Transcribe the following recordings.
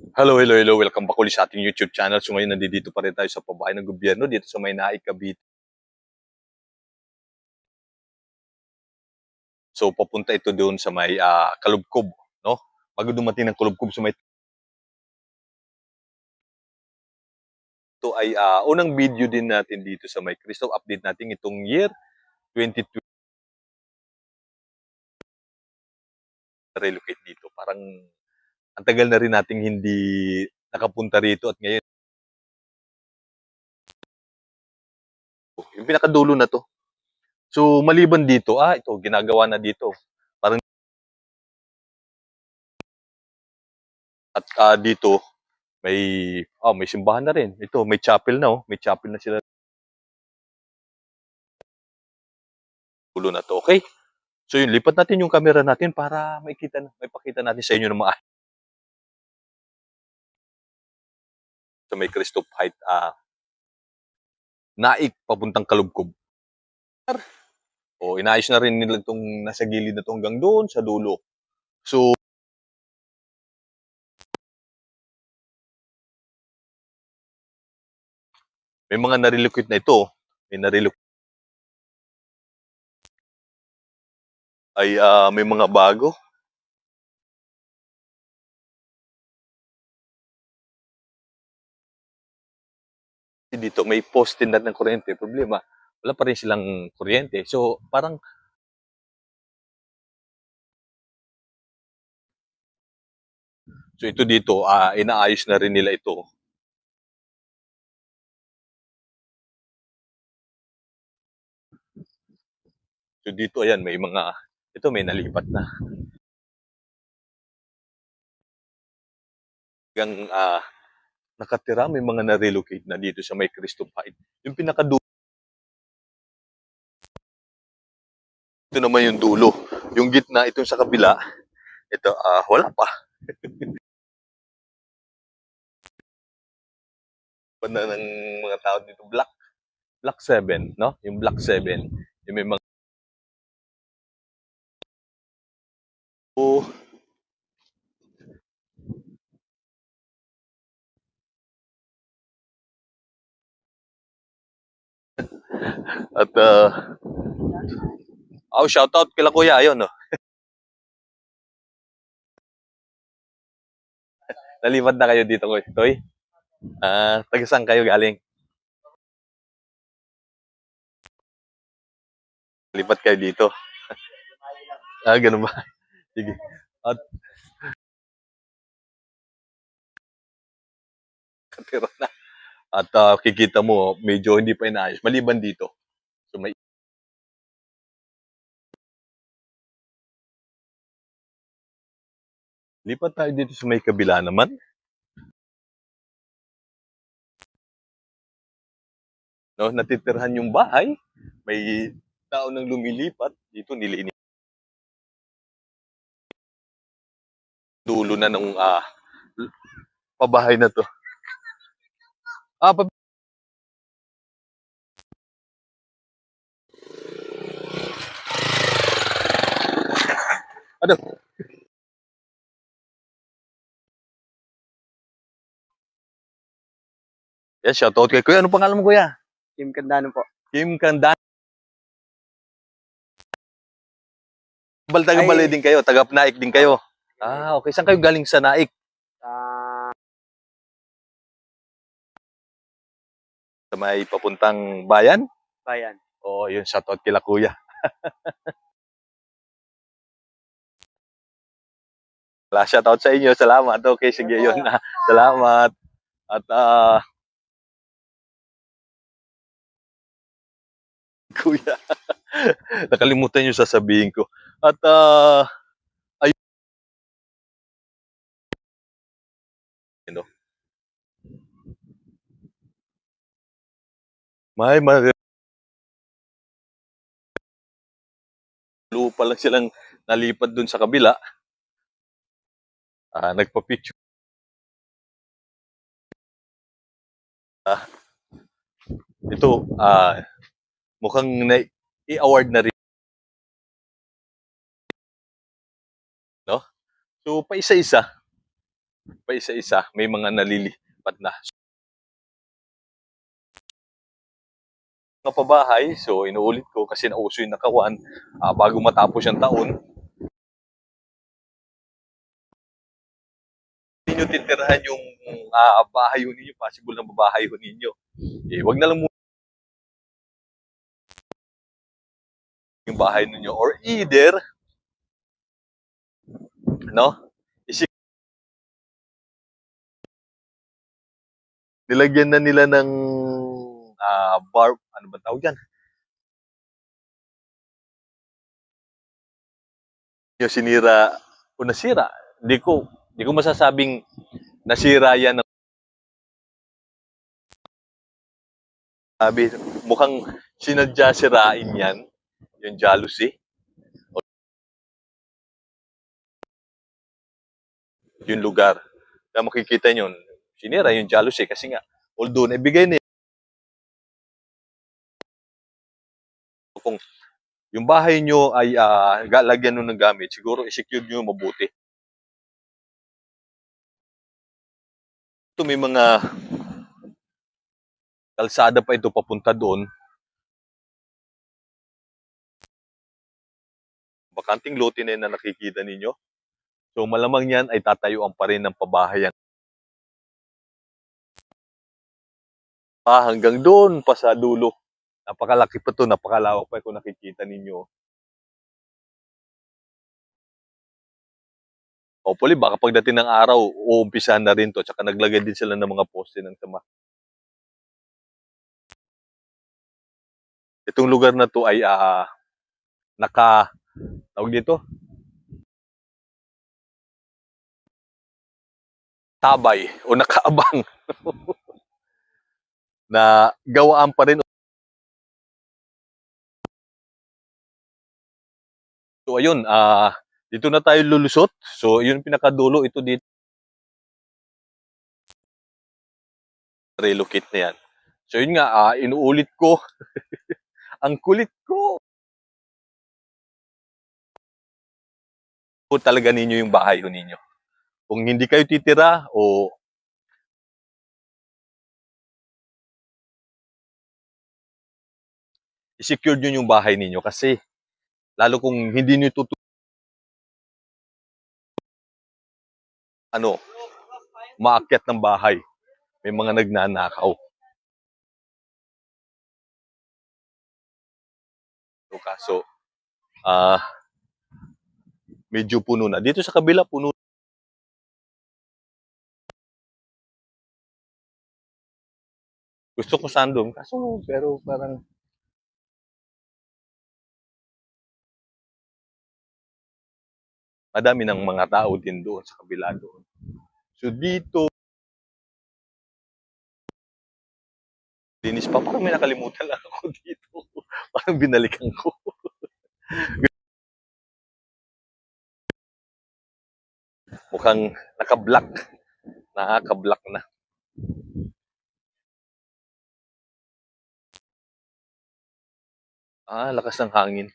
Hello. Welcome back ulit sa ating YouTube channel. So ngayon nandito pa rin tayo sa pabahay ng gobyerno dito sa may Naik, Cavite. So papunta ito doon sa may Kalubkob, no? Bago dumating ng Kalubkob sa may ito ay unang video din natin dito sa may Cristo. Update natin itong year 2020 relocate dito. Parang ang tagal na rin nating hindi nakapunta rito at ngayon yung pinakadulo na to. So maliban dito, ito ginagawa na dito. Parang at dito may may simbahan na rin. Ito may chapel na oh, may chapel na sila dulo na to. Okay? So yun, lipat natin yung camera natin para may pakita natin sa inyo ng mga sa may Cristo Height, Naik papuntang Kalubkob. O inayos na rin nila itong nasa gilid na to hanggang doon sa dulo. So may mga narilocate na ito. May narilocate ay may mga bago. Dito may poste na ng kuryente. Problema, wala pa rin silang kuryente. So parang so ito dito inaayos na rin nila ito. So dito ayan may mga ito may nalipat na. Hanggang nakatira may mga na-relocate na dito sa may Cristo Height. Yung pinakadulo ito naman yung dulo. Yung gitna, itong sa kabila, ito, wala pa. Banda ng mga tao dito, Black 7, no? Yung Black 7. Yung may mga, oh, at, shoutout kila kuya, ayun, no? Nalipat na kayo dito, Kuya Toy. Taga saan kayo galing? Lipat kayo dito. Ganun ba? Sige. At, katira na. At kikita mo, medyo hindi pa inaayos. Maliban dito. So, may lipat tayo dito sa may kabila naman. No, natitirhan yung bahay. May tao nang lumilipat. Dito nilinis. Dulo na ng pabahay na to. Ah, pa ano? Yes, shoutout kay Kuya. Ano pangalan mo, Kuya? Kim Candano po. Kim Kandan. Taga Balay din kayo, taga Naik din kayo. Okay. Saan kayo galing sa Naik? Sa may papuntang bayan? Bayan. Yun, shoutout kila Kuya. Shoutout sa inyo. Salamat. Okay, sige yun. Salamat. At Kuya, nakalimutan yung sasabihin ko. At ayun, no? May lupa lang silang nalipat dun sa kabila. Nagpa-picture. Ito, mukhang i-award na rin, no? So, pa isa-isa. pa isa-isa, may mga nalilipat na. Mga pabahay, so inuulit ko kasi nauso yung nakawan, bago matapos yung taon, ninyo titirahan yung bahay ho ninyo, possible na babahay ho ninyo. Wag na lang muna yung bahay ninyo or either, no? Isip nilagyan na nila ng bar, ano ba tawag yan? Yung sinira o nasira. Di ko masasabing nasira yan. Sabi, mukhang sinadya sirain yan, yung jealousy, yung lugar. Kaya makikita nyo, sinira yung jealousy kasi nga, although naibigay nila, kung yung bahay nyo ay lagyan nyo ng gamit, siguro i-secure nyo mabuti. Ito may mga kalsada pa ito papunta doon. Bakanting lote na yun na nakikita ninyo. So malamang yan ay tatayuan pa rin ng pabahayan. Hanggang doon pa sa dulo. Napakalaki pa to, napakalawak pa kung nakikita ninyo. Hopefully, baka pagdating ng araw, uumpisahan na rin to. Tsaka naglagay din sila ng mga poste ng tama. Itong lugar na to ay tawag dito, tabay o nakaabang na gawaan pa rin. So ayun, dito na tayo lulusot. So yun pinakadulo, ito dito. Relocate na yan. So yun nga, inuulit ko. Ang kulit ko. Kung talaga ninyo yung bahay ho ninyo. Kung hindi kayo titira o i-secure nyo yung bahay ninyo kasi lalo kung hindi nyo maakyat ng bahay. May mga nagnanakaw. So, kaso, medyo puno na. Dito sa kabila, puno. Gusto ko sandong, kaso, pero parang madami ng mga tao din doon sa kabila doon. So dito, linis pa. Parang may nakalimutan lang ako dito. Parang binalikan ko. Mukhang naka-block. Nakaka-block na. Lakas ng hangin.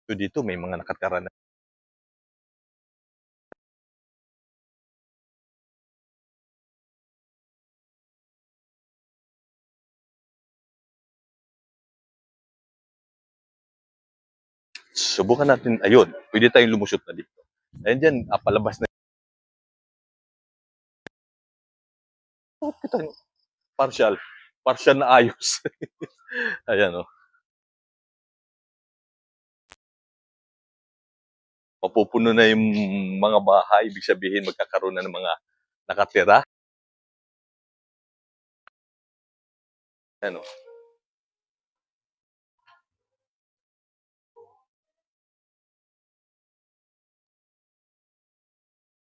So dito may mga nakatira na. Subukan natin, ayun, pwede tayong lumusot na dito. Ayun dyan, palabas na. Kita nyo, partial. Partial na ayos. Ayan, oh. Mapupuno na yung mga bahay. Ibig sabihin, magkakaroon na ng mga nakatira. Ayan, oh.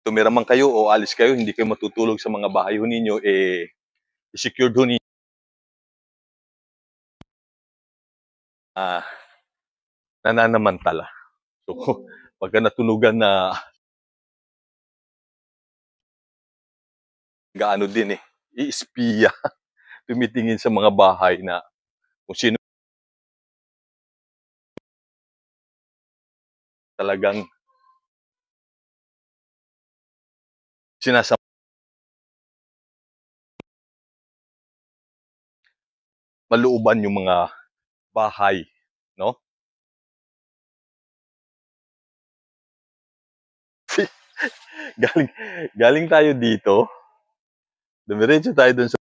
Tumira man kayo o alis kayo, hindi kayo matutulog sa mga bahay ho ninyo, i-secured ho ninyo. Nananamantala. So, pagka natunugan na gaano din i-espiya, tumitingin sa mga bahay na kung sino talagang sinasam malooban yung mga bahay, no? Galing galing tayo dito, dumiretso tayo dun sa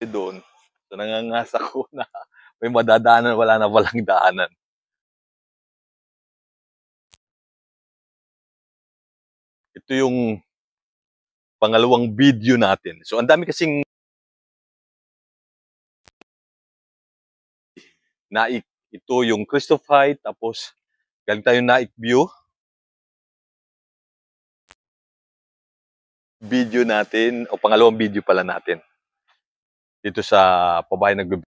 doon. So nangangasa ko na may madadaanan, wala na palang daanan. Ito yung pangalawang video natin. So ang dami kasing Naik. Ito yung Christoph Height, tapos galing tayo Naik View. Video natin, o pangalawang video pala natin. Dito sa pabahay ng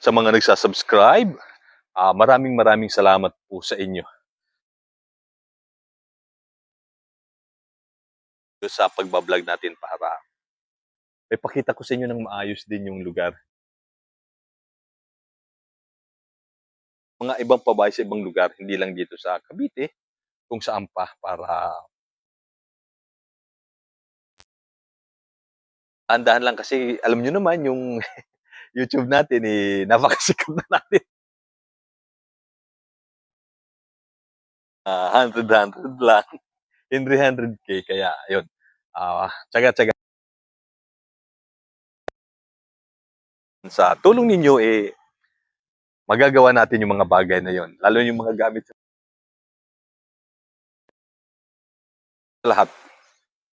sa mga nagsasubscribe, maraming salamat po sa inyo sa pagbablog natin para may pakita ko sa inyo ng maayos din yung lugar. Mga ibang pabahay sa ibang lugar, hindi lang dito sa Cavite, kung saan pa para andahan lang kasi alam nyo naman yung YouTube natin napakasikat na natin. 100 lang. In 300K, kaya yun. Tsaga-tsaga. Sa tulong ninyo, magagawa natin yung mga bagay na yun. Lalo yung mga gamit sa lahat.